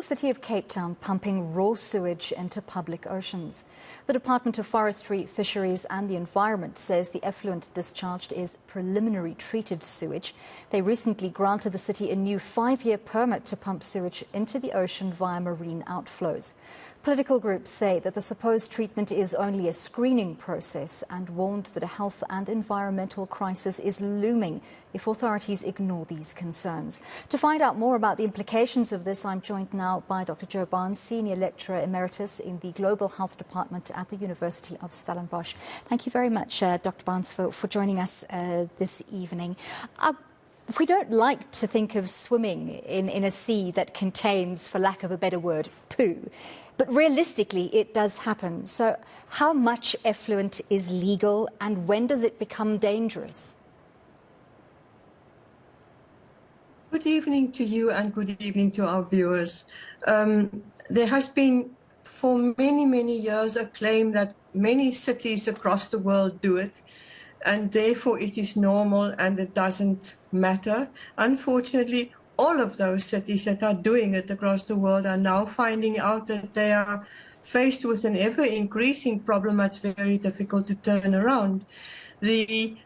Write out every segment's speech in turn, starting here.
The City of Cape Town pumping raw sewage into public oceans. The Department of Forestry, Fisheries and the Environment says the effluent discharged is preliminary treated sewage. They recently granted the city a new 5-year permit to pump sewage into the ocean via marine outflows. Political groups say that the supposed treatment is only a screening process and warned that a health and environmental crisis is looming if authorities ignore these concerns. To find out more about the implications of this, I'm joined now by Dr. Joe Barnes, Senior Lecturer Emeritus in the Global Health Department at the University of Stellenbosch. Thank you very much, Dr. Barnes, for joining us this evening. We don't like to think of swimming in a sea that contains, for lack of a better word, poo. But realistically, it does happen. So how much effluent is legal and when does it become dangerous? Good evening to you and good evening to our viewers. There has been for many, many years a claim that many cities across the world do it, and therefore it is normal and it doesn't matter. Unfortunately, all of those cities that are doing it across the world are now finding out that they are faced with an ever-increasing problem that's very difficult to turn around. The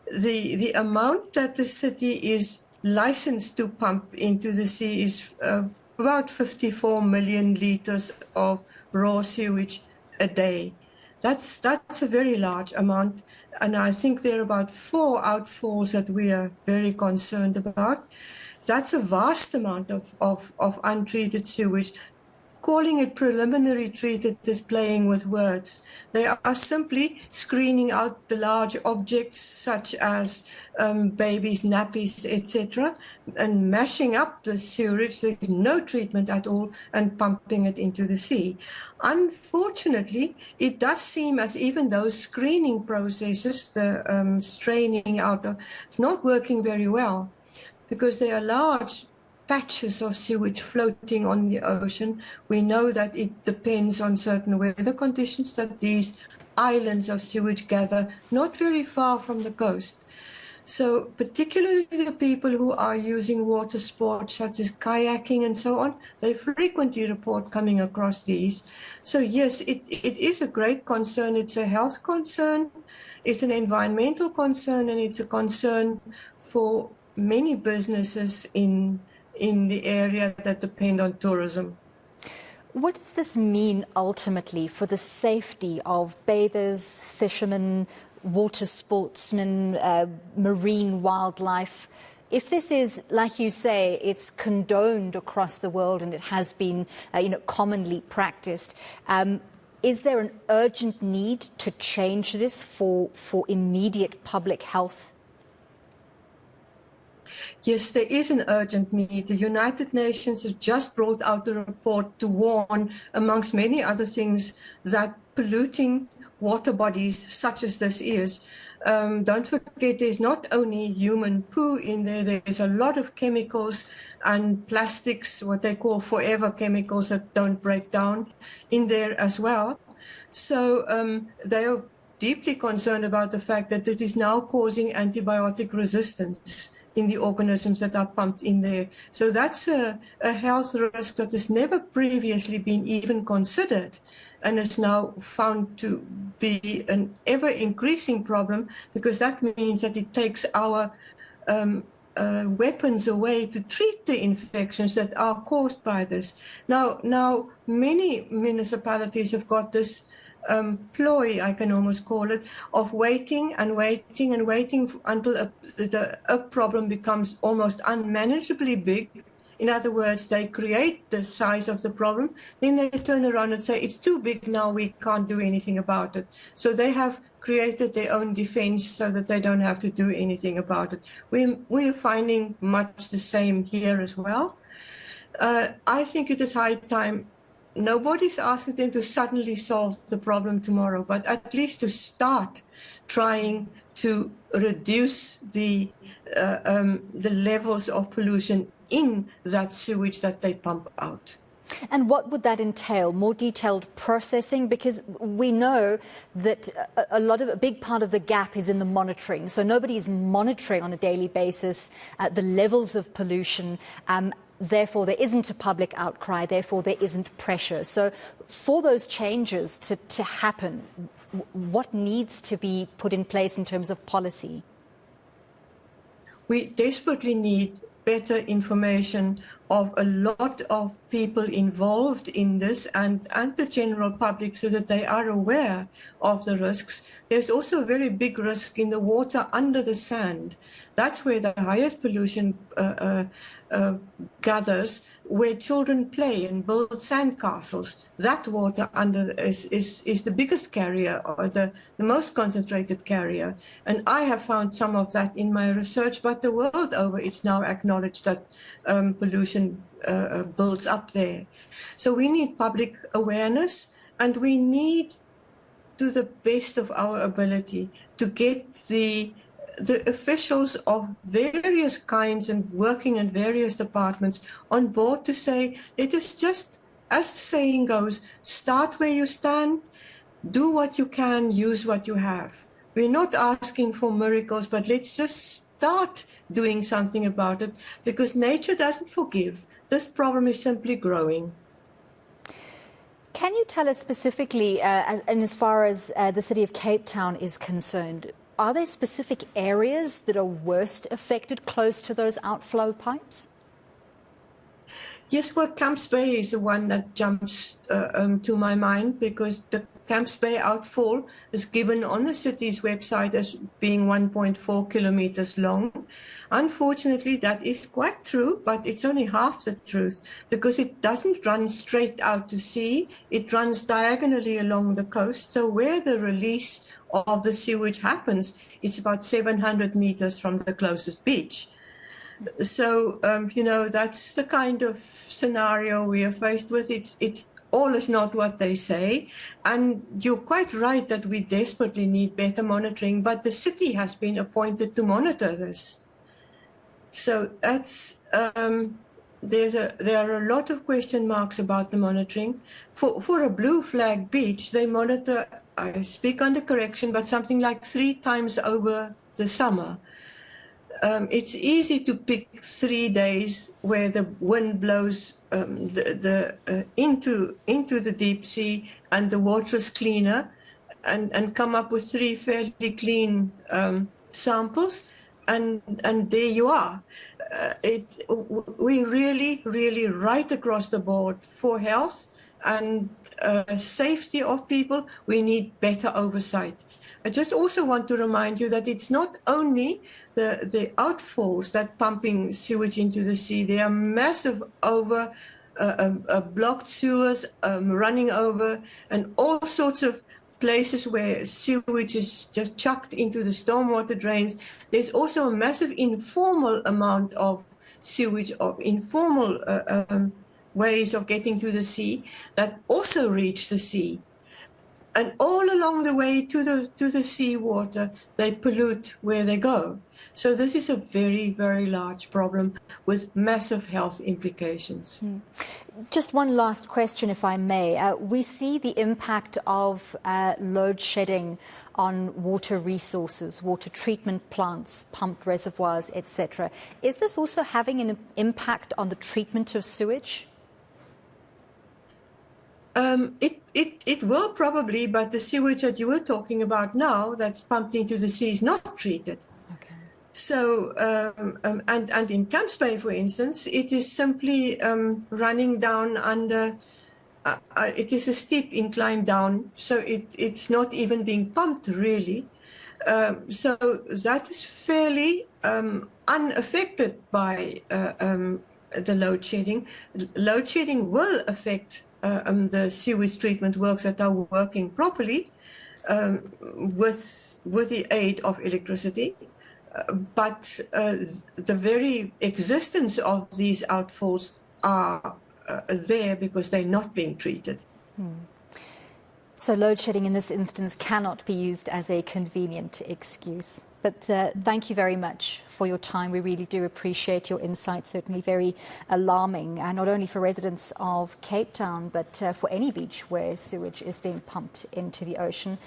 amount that the city is licensed to pump into the sea is about 54 million litres of raw sewage a day. That's a very large amount, and I think there are about 4 outfalls that we are very concerned about. That's a vast amount of untreated sewage. Calling it preliminary treated is playing with words. They are simply screening out the large objects such as babies' nappies, etc., and mashing up the sewage. There's no treatment at all and pumping it into the sea. Unfortunately, it does seem as even those screening processes, the straining out, it's not working very well because there are large patches of sewage floating on the ocean. We know that it depends on certain weather conditions that these islands of sewage gather not very far from the coast. So particularly the people who are using water sports such as kayaking and so on, they frequently report coming across these. So yes, it is a great concern. It's a health concern, it's an environmental concern, and it's a concern for many businesses in the area that depend on tourism. What does this mean ultimately for the safety of bathers, fishermen, water sportsmen, marine wildlife? If this is, like you say, it's condoned across the world and it has been commonly practiced, is there an urgent need to change this for immediate public health? Yes, there is an urgent need. The United Nations has just brought out a report to warn, amongst many other things, that polluting water bodies such as this is, don't forget there's not only human poo in there, there's a lot of chemicals and plastics, what they call forever chemicals that don't break down, in there as well. So they are deeply concerned about the fact that it is now causing antibiotic resistance in the organisms that are pumped in there. So that's a health risk that has never previously been even considered and is now found to be an ever-increasing problem, because that means that it takes our weapons away to treat the infections that are caused by this. Now many municipalities have got this ploy, I can almost call it, of waiting and waiting and waiting until a problem becomes almost unmanageably big. In other words, they create the size of the problem, then they turn around and say, it's too big now, we can't do anything about it. So they have created their own defense so that they don't have to do anything about it. We're finding much the same here as well. I think it is high time. Nobody's asking them to suddenly solve the problem tomorrow, but at least to start trying to reduce the levels of pollution in that sewage that they pump out. And what would that entail? More detailed processing? Because we know that a big part of the gap is in the monitoring. So nobody is monitoring on a daily basis the levels of pollution. therefore there isn't a public outcry, therefore there isn't pressure. So for those changes to happen, what needs to be put in place in terms of policy? We desperately need better information of a lot of people involved in this and the general public so that they are aware of the risks. There's also a very big risk in the water under the sand. That's where the highest pollution gathers, where children play and build sand castles. That water under is the biggest carrier, or the most concentrated carrier. And I have found some of that in my research, but the world over, it's now acknowledged that pollution builds up there. So we need public awareness, and we need, to the best of our ability, to get the officials of various kinds and working in various departments on board to say, let us just, as the saying goes, start where you stand, do what you can, use what you have. We're not asking for miracles, but let's just start doing something about it, because nature doesn't forgive. This problem is simply growing. Can you tell us specifically, as far as the city of Cape Town is concerned, are there specific areas that are worst affected close to those outflow pipes? Yes, well, Camps Bay is the one that jumps to my mind, because the Camps Bay outfall is given on the city's website as being 1.4 kilometers long. Unfortunately, that is quite true, but it's only half the truth, because it doesn't run straight out to sea. It runs diagonally along the coast. So where the release of the sewage happens, it's about 700 meters from the closest beach. So, that's the kind of scenario we are faced with. It's all is not what they say. And you're quite right that we desperately need better monitoring, but the city has been appointed to monitor this. So that's, there are a lot of question marks about the monitoring. For a blue flag beach, they monitor, I speak under correction, but something like 3 times over the summer. It's easy to pick 3 days where the wind blows into the deep sea and the water is cleaner, and come up with 3 fairly clean samples, and there you are. We really right across the board, for health and safety of people, we need better oversight. I just also want to remind you that it's not only the outfalls that pumping sewage into the sea. There are massive blocked sewers running over, and all sorts of places where sewage is just chucked into the stormwater drains. There's also a massive informal amount of sewage, of informal ways of getting to the sea that also reach the sea. And all along the way to the seawater, they pollute where they go. So this is a very, very large problem with massive health implications. Just one last question, if I may. We see the impact of load shedding on water resources, water treatment plants, pumped reservoirs, etc. Is this also having an impact on the treatment of sewage? It will probably, but the sewage that you were talking about now, that's pumped into the sea, is not treated. Okay. So, and in Camps Bay, for instance, it is simply running down under. It is a steep incline down, so it's not even being pumped really. So that is fairly unaffected by the load shedding. Load shedding will affect the sewage treatment works that are working properly with the aid of electricity, but the very existence of these outfalls are there because they're not being treated. So load shedding in this instance cannot be used as a convenient excuse. But thank you very much for your time. We really do appreciate your insight, certainly very alarming, not only for residents of Cape Town, but for any beach where sewage is being pumped into the ocean.